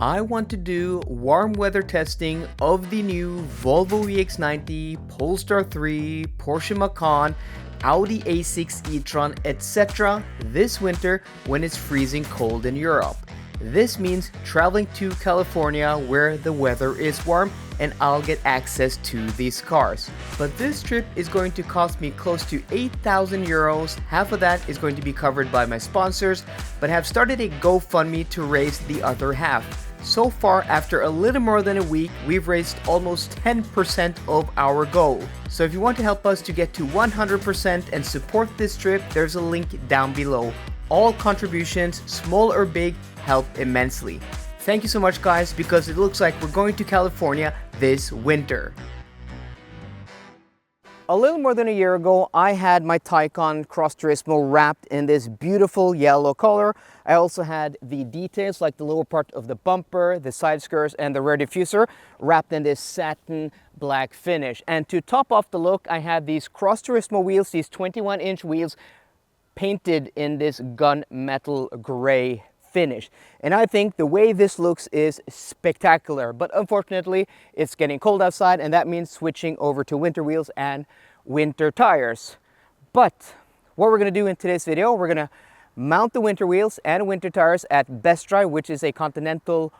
I want to do warm weather testing of the new Volvo EX90, Polestar 3, Porsche Macan, Audi A6 e-tron, etc. this winter when it's freezing cold in Europe. This means traveling to California where the weather is warm and I'll get access to these cars. But this trip is going to cost me close to 8,000 euros. Half of that is going to be covered by my sponsors, but have started a GoFundMe to raise the other half. So far, after a little more than a week, we've raised almost 10% of our goal. So if you want to help us to get to 100% and support this trip, there's a link down below. All contributions, small or big, help immensely. Thank you so much, guys, because it looks like we're going to California this winter. A little more than a year ago, I had my Taycan Cross Turismo wrapped in this beautiful yellow color. I also had the details like the lower part of the bumper, the side skirts, and the rear diffuser wrapped in this satin black finish. And to top off the look, I had these Cross Turismo wheels, these 21-inch wheels, painted in this gunmetal gray finish. And I think the way this looks is spectacular, but unfortunately it's getting cold outside and that means switching over to winter wheels and winter tires. But what we're going to do in today's video, we're going to mount the winter wheels and winter tires at Best Drive, which is a Continental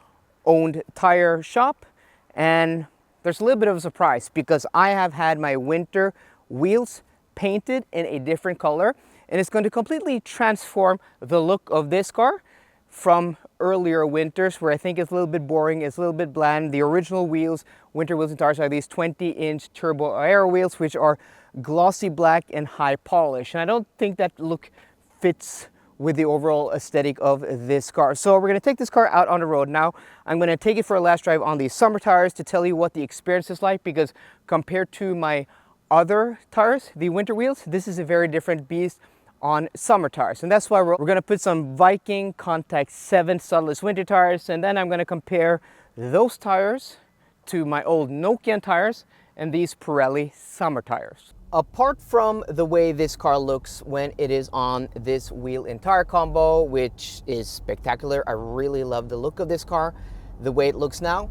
owned tire shop. And there's a little bit of a surprise because I have had my winter wheels painted in a different color, and it's going to completely transform the look of this car from earlier winters where I think it's a little bit boring, it's a little bit bland. The original wheels, winter wheels and tires, are these 20-inch turbo aero wheels which are glossy black and high polish. And I don't think that look fits with the overall aesthetic of this car. So we're going to take this car out on the road now. I'm going to take it for a last drive on these summer tires to tell you what the experience is like, because compared to my other tires, the winter wheels, this is a very different beast on summer tires. And that's why we're going to put some Viking Contact 7 studdless winter tires, and then I'm going to compare those tires to my old Nokian tires and these Pirelli summer tires. Apart from the way this car looks when it is on this wheel and tire combo, which is spectacular, I really love the look of this car, the way it looks now,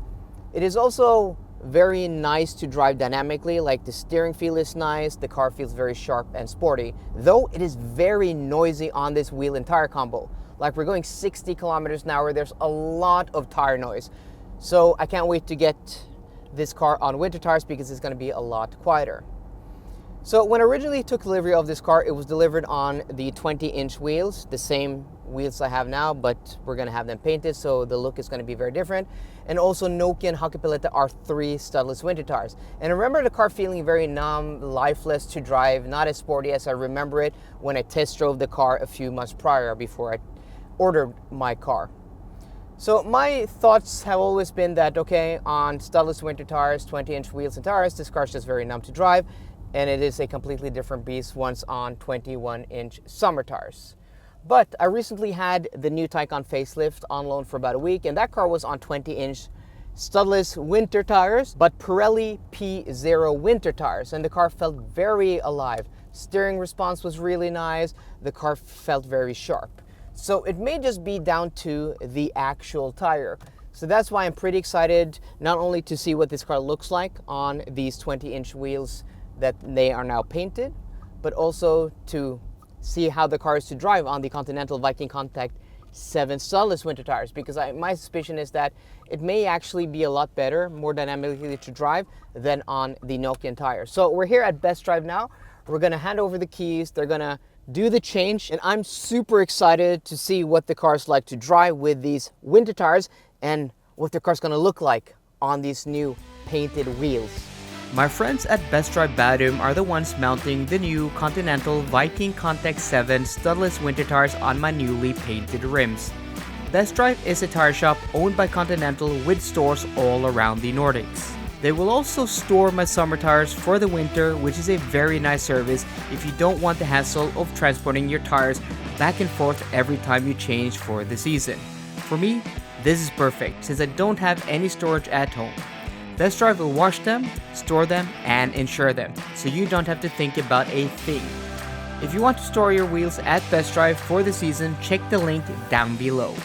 it is also very nice to drive dynamically. Like the steering feel is nice, the car feels very sharp and sporty, though it is very noisy on this wheel and tire combo. Like we're going 60 kilometers an hour, there's a lot of tire noise. So I can't wait to get this car on winter tires because it's going to be a lot quieter. So when I originally took delivery of this car, it was delivered on the 20-inch wheels, the same wheels I have now, but we're going to have them painted, so the look is going to be very different. And also Nokian Hakkapeliitta R3 studdless winter tires. And I remember the car feeling very numb, lifeless to drive, not as sporty as I remember it when I test drove the car a few months prior before I ordered my car. So my thoughts have always been that, okay, on studdless winter tires, 20-inch wheels and tires, this car is just very numb to drive, and it is a completely different beast once on 21-inch summer tires. But I recently had the new Taycan facelift on loan for about a week, and that car was on 20-inch studless winter tires, but Pirelli P0 winter tires, and the car felt very alive. Steering response was really nice, the car felt very sharp. So it may just be down to the actual tire. So that's why I'm pretty excited not only to see what this car looks like on these 20-inch wheels that they are now painted, but also to see how the car is to drive on the Continental Viking Contact 7 studdless winter tires, because my suspicion is that it may actually be a lot better, more dynamically to drive than on the Nokian tires. So we're here at Best Drive now. We're going to hand over the keys. They're going to do the change, and I'm super excited to see what the car's like to drive with these winter tires and what the car's going to look like on these new painted wheels. My friends at Best Drive Badum are the ones mounting the new Continental Viking Contact 7 studless winter tires on my newly painted rims. Best Drive is a tire shop owned by Continental with stores all around the Nordics. They will also store my summer tires for the winter, which is a very nice service if you don't want the hassle of transporting your tires back and forth every time you change for the season. For me, this is perfect since I don't have any storage at home. Best Drive will wash them, store them, and insure them, so you don't have to think about a thing. If you want to store your wheels at Best Drive for the season, check the link down below.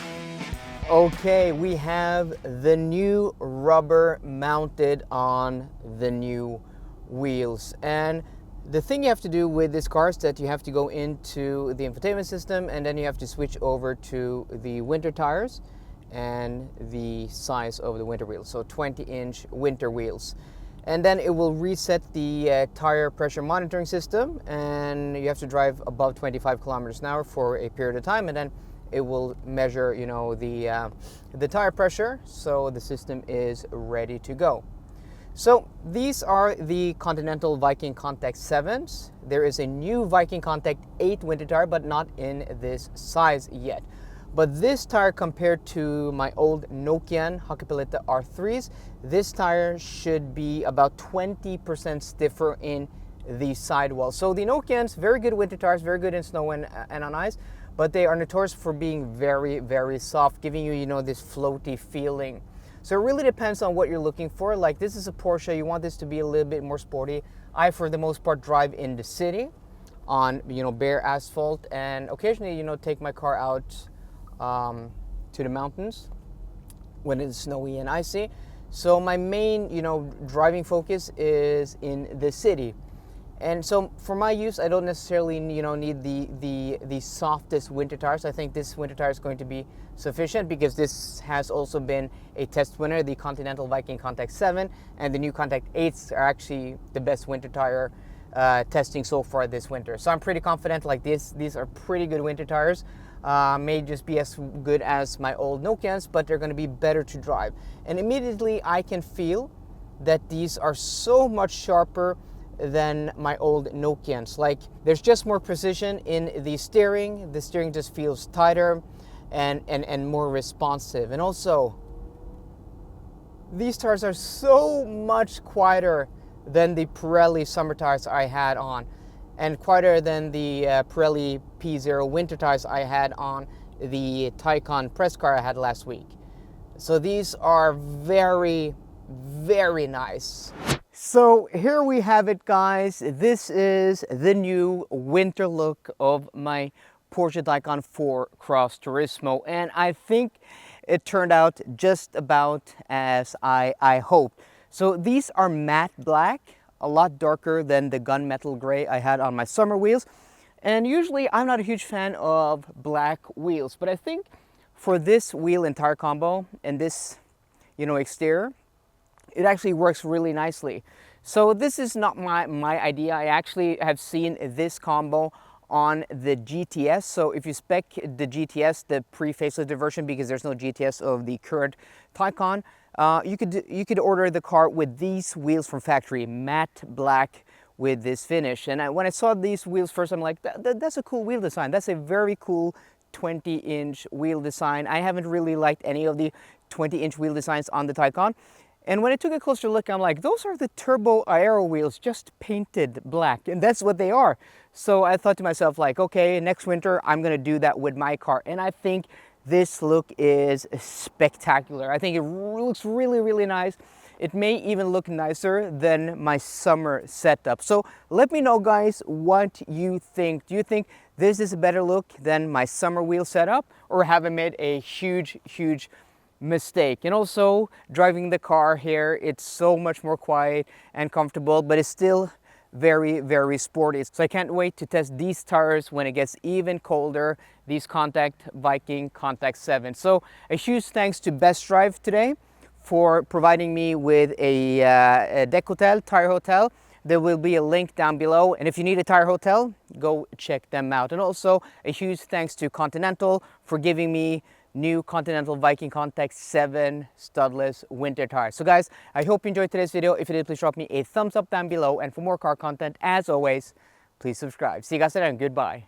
Okay, we have the new rubber mounted on the new wheels. And the thing you have to do with this car is that you have to go into the infotainment system, and then you have to switch over to the winter tires and the size of the winter wheels. So 20-inch winter wheels. And then it will reset the tire pressure monitoring system, and you have to drive above 25 kilometers an hour for a period of time, and then it will measure, the tire pressure, so the system is ready to go. So these are the Continental Viking Contact 7s. There is a new Viking Contact 8 winter tire, but not in this size yet. But this tire, compared to my old Nokian Hakkapeliitta R3s, this tire should be about 20% stiffer in the sidewall. So the Nokians, very good winter tires, very good in snow and on ice, but they are notorious for being very, very soft, giving you, this floaty feeling. So it really depends on what you're looking for. Like, this is a Porsche, you want this to be a little bit more sporty. I, for the most part, drive in the city on, bare asphalt, and occasionally, take my car out to the mountains when it's snowy and icy. So my main, driving focus is in the city. And so for my use, I don't necessarily, need the softest winter tires. I think this winter tire is going to be sufficient, because this has also been a test winner. The Continental Viking Contact 7 and the new Contact 8s are actually the best winter tire testing so far this winter. So I'm pretty confident, like these are pretty good winter tires. May just be as good as my old Nokians, but they're going to be better to drive. And immediately I can feel that these are so much sharper than my old Nokians. Like, there's just more precision in the steering. The steering just feels tighter and more responsive. And also, these tires are so much quieter than the Pirelli summer tires I had on, and quieter than the Pirelli P0 winter tires I had on the Taycan press car I had last week. So these are very, very nice. So here we have it, guys. This is the new winter look of my Porsche Taycan 4 Cross Turismo, and I think it turned out just about as I hoped. So these are matte black, a lot darker than the gunmetal gray I had on my summer wheels. And usually I'm not a huge fan of black wheels, but I think for this wheel and tire combo and this, exterior, it actually works really nicely. So this is not my idea. I actually have seen this combo on the GTS. So if you spec the GTS, the pre-facelifted version, because there's no GTS of the current Taycan, you could order the car with these wheels from factory, matte black with this finish. And when I saw these wheels first, I'm like, that's a cool wheel design. That's a very cool 20-inch wheel design. I haven't really liked any of the 20-inch wheel designs on the Taycan. And when I took a closer look, I'm like, those are the turbo aero wheels, just painted black. And that's what they are. So I thought to myself, like, okay, next winter, I'm going to do that with my car. And I think this look is spectacular. I think it looks really, really nice. It may even look nicer than my summer setup. So let me know, guys, what you think. Do you think this is a better look than my summer wheel setup, or have I made a huge, huge mistake? And also, driving the car here, it's so much more quiet and comfortable, but it's still very, very sporty. So I can't wait to test these tires when it gets even colder, these Viking Contact 7. So a huge thanks to Best Drive today for providing me with a deck hotel, tire hotel. There will be a link down below, and if you need a tire hotel, go check them out. And also a huge thanks to Continental for giving me new Continental Viking Contact 7 studless winter tires. So guys, I hope you enjoyed today's video. If you did, please drop me a thumbs up down below, and for more car content, as always, please subscribe. See you guys later, and goodbye.